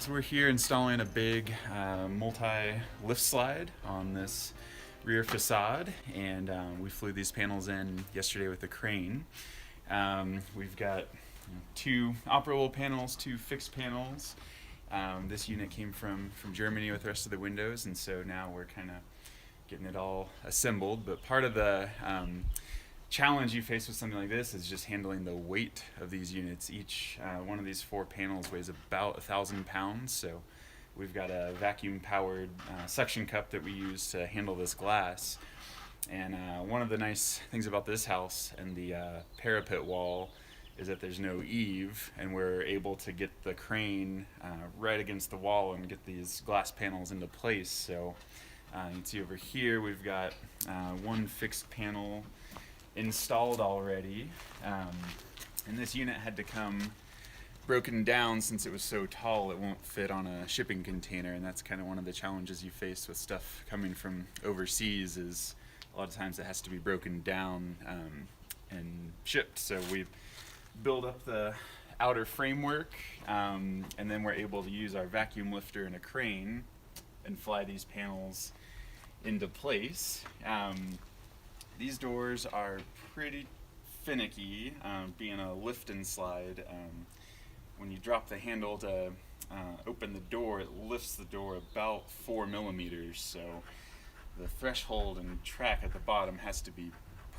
So we're here installing a big multi-lift slide on this rear facade, and we flew these panels in yesterday with a crane. We've got two operable panels, two fixed panels. This unit came from Germany with the rest of the windows, and so now we're kind of getting it all assembled. But part of the challenge you face with something like this is just handling the weight of these units. Each one of these four panels weighs about 1,000 pounds, so we've got a vacuum powered suction cup that we use to handle this glass. And one of the nice things about this house and the parapet wall is that there's no eave, and we're able to get the crane right against the wall and get these glass panels into place. So you can see over here we've got one fixed panel installed already, and this unit had to come broken down since it was so tall it won't fit on a shipping container, and that's kind of one of the challenges you face with stuff coming from overseas. Is a lot of times it has to be broken down and shipped. So we build up the outer framework, and then we're able to use our vacuum lifter and a crane and fly these panels into place. These doors are pretty finicky, being a lift and slide. When you drop the handle to open the door, it lifts the door about 4 millimeters, so the threshold and track at the bottom has to be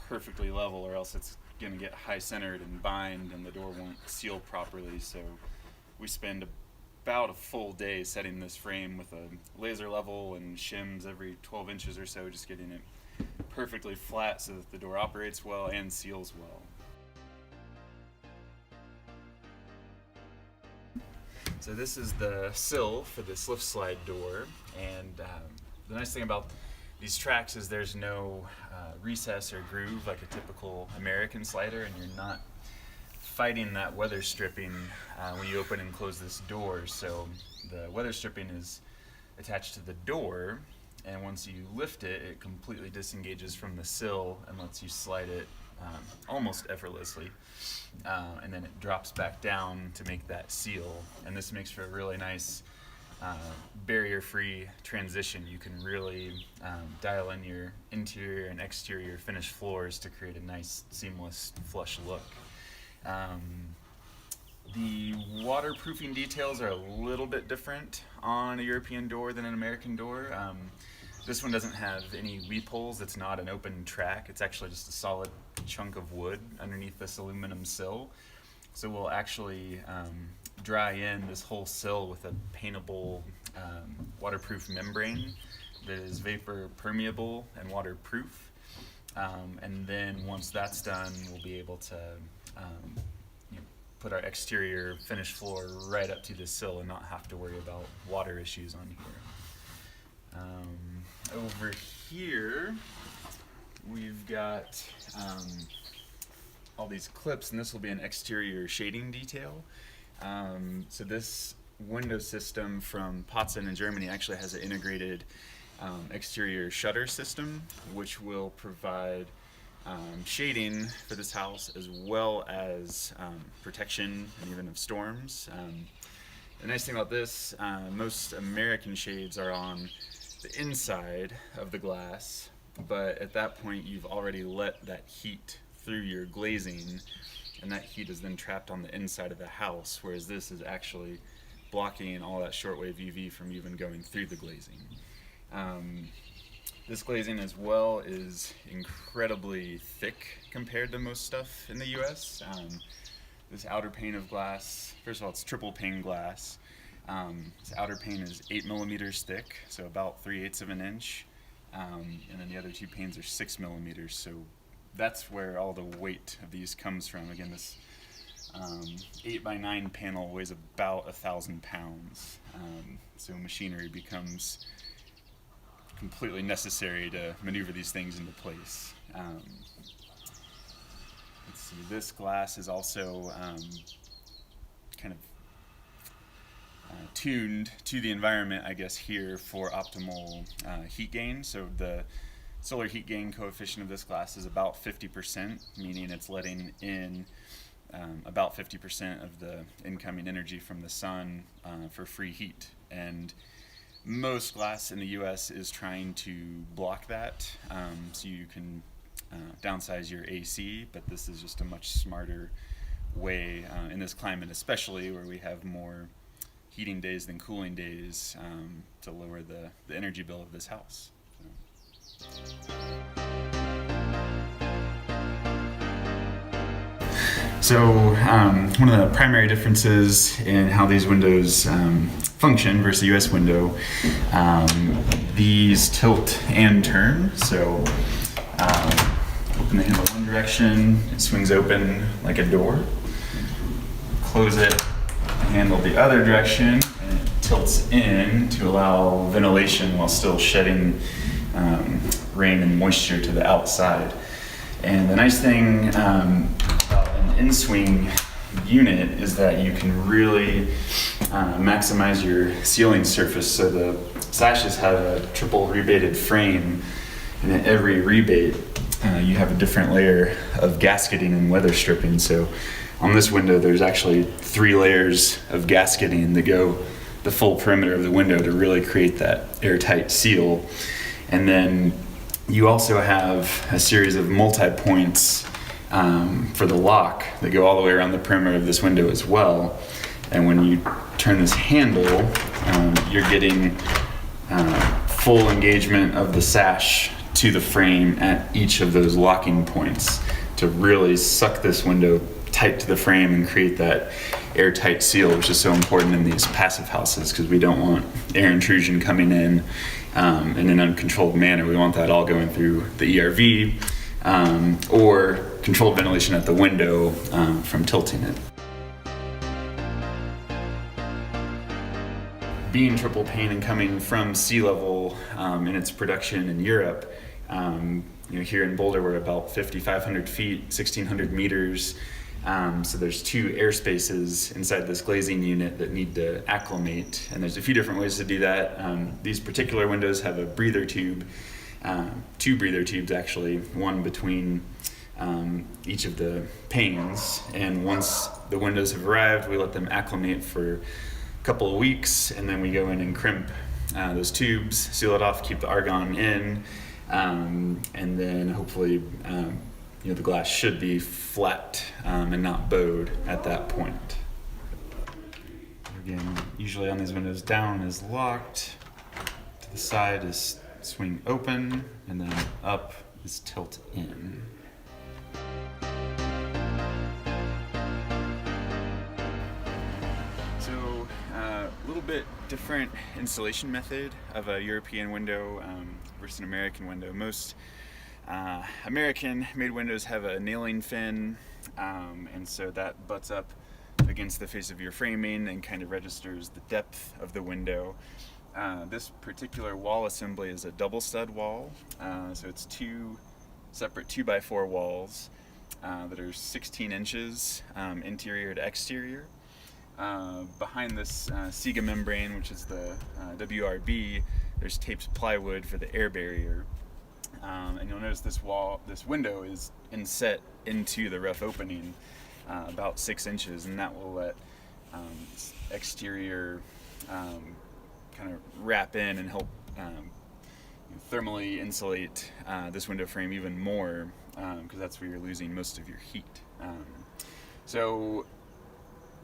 perfectly level, or else it's going to get high centered and bind and the door won't seal properly. So we spend about a full day setting this frame with a laser level and shims every 12 inches or so, just getting it perfectly flat so that the door operates well and seals well. So this is the sill for this lift slide door, and the nice thing about these tracks is there's no recess or groove like a typical American slider, and you're not fighting that weather stripping when you open and close this door. So the weather stripping is attached to the door, and once you lift it, it completely disengages from the sill and lets you slide it almost effortlessly, and then it drops back down to make that seal. And this makes for a really nice barrier-free transition. You can really dial in your interior and exterior finished floors to create a nice seamless flush look. The waterproofing details are a little bit different on a European door than an American door. This one doesn't have any weep holes. It's not an open track. It's actually just a solid chunk of wood underneath this aluminum sill. So we'll actually dry in this whole sill with a paintable waterproof membrane that is vapor permeable and waterproof. And then once that's done, we'll be able to put our exterior finished floor right up to the sill and not have to worry about water issues on here. Over here, we've got all these clips, and this will be an exterior shading detail. So this window system from Potzen in Germany actually has an integrated exterior shutter system, which will provide shading for this house as well as protection and even of storms. The nice thing about this, most American shades are on the inside of the glass, but at that point you've already let that heat through your glazing, and that heat is then trapped on the inside of the house, whereas this is actually blocking all that shortwave UV from even going through the glazing. This glazing as well is incredibly thick compared to most stuff in the US. This outer pane of glass, first of all, it's triple pane glass. This outer pane is 8 millimeters thick, so about 3/8 of an inch, and then the other two panes are 6 millimeters, so that's where all the weight of these comes from. Again, this 8x9 panel weighs about 1,000 pounds, so machinery becomes completely necessary to maneuver these things into place. Let's see, this glass is also kind of tuned to the environment, I guess, here for optimal heat gain. So the solar heat gain coefficient of this glass is about 50%, meaning it's letting in about 50% of the incoming energy from the sun for free heat. And most glass in the US is trying to block that, so you can downsize your AC, but this is just a much smarter way in this climate, especially where we have more heating days than cooling days, to lower the energy bill of this house. So one of the primary differences in how these windows function versus a US window, these tilt and turn. So open the handle one direction, it swings open like a door. Close it, handle the other direction, and it tilts in to allow ventilation while still shedding rain and moisture to the outside. And the nice thing about an in-swing unit is that you can really maximize your ceiling surface. So the sashes have a triple rebated frame, and at every rebate you have a different layer of gasketing and weather stripping. So on this window there's actually 3 layers of gasketing that go the full perimeter of the window to really create that airtight seal. And then you also have a series of multi-points for the lock that go all the way around the perimeter of this window as well. And when you turn this handle, you're getting full engagement of the sash to the frame at each of those locking points to really suck this window tight to the frame and create that airtight seal, which is so important in these passive houses because we don't want air intrusion coming in an uncontrolled manner. We want that all going through the ERV or controlled ventilation at the window from tilting it. Being triple pane and coming from sea level in its production in Europe, here in Boulder we're about 5,500 feet, 1,600 meters. So there's 2 air spaces inside this glazing unit that need to acclimate, and there's a few different ways to do that. These particular windows have a breather tube, 2 breather tubes actually, one between each of the panes, and once the windows have arrived we let them acclimate for a couple of weeks, and then we go in and crimp those tubes, seal it off, keep the argon in, and then hopefully the glass should be flat and not bowed at that point. Again, usually on these windows, down is locked, to the side is swing open, and then up is tilt in. So a little bit different installation method of a European window versus an American window. Most American-made windows have a nailing fin, and so that butts up against the face of your framing and kind of registers the depth of the window. This particular wall assembly is a double stud wall, so it's 2 separate 2x4 walls that are 16 inches interior to exterior. Behind this Sega membrane, which is the WRB, there's taped plywood for the air barrier. And you'll notice this window is inset into the rough opening about 6 inches, and that will let exterior kind of wrap in and help thermally insulate this window frame even more, because that's where you're losing most of your heat. So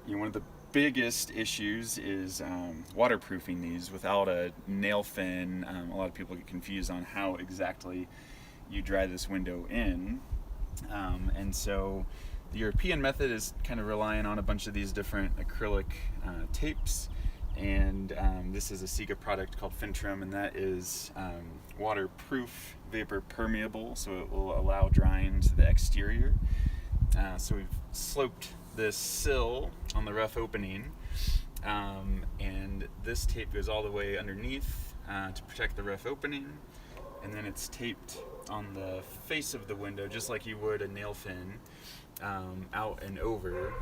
one of the biggest issues is waterproofing these without a nail fin. A lot of people get confused on how exactly you dry this window in, and so the European method is kind of relying on a bunch of these different acrylic tapes, and this is a Sega product called Fintrum, and that is waterproof, vapor permeable, so it will allow drying to the exterior. So we've sloped this sill on the rough opening, and this tape goes all the way underneath to protect the rough opening, and then it's taped on the face of the window just like you would a nail fin, out and over,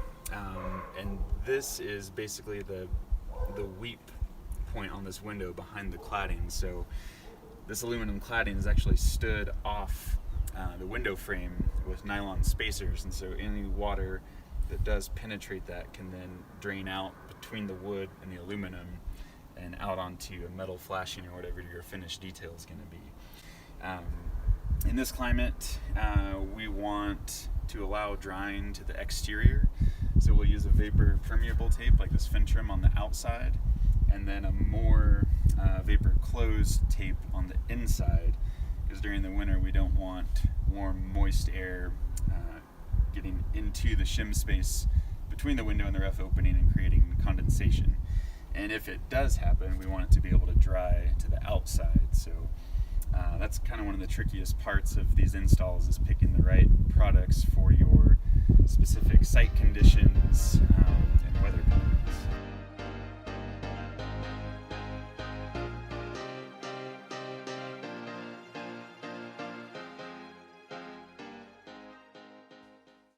and this is basically the weep point on this window behind the cladding. So this aluminum cladding is actually stood off the window frame with nylon spacers, and so any water that does penetrate that can then drain out between the wood and the aluminum and out onto a metal flashing or whatever your finished detail is going to be. In this climate, we want to allow drying to the exterior, so we'll use a vapor permeable tape like this Fintrim on the outside, and then a more vapor closed tape on the inside, because during the winter we don't want warm, moist air getting into the shim space between the window and the roof opening and creating condensation. And if it does happen, we want it to be able to dry to the outside. So that's kind of one of the trickiest parts of these installs, is picking the right products for your specific site conditions and weather patterns.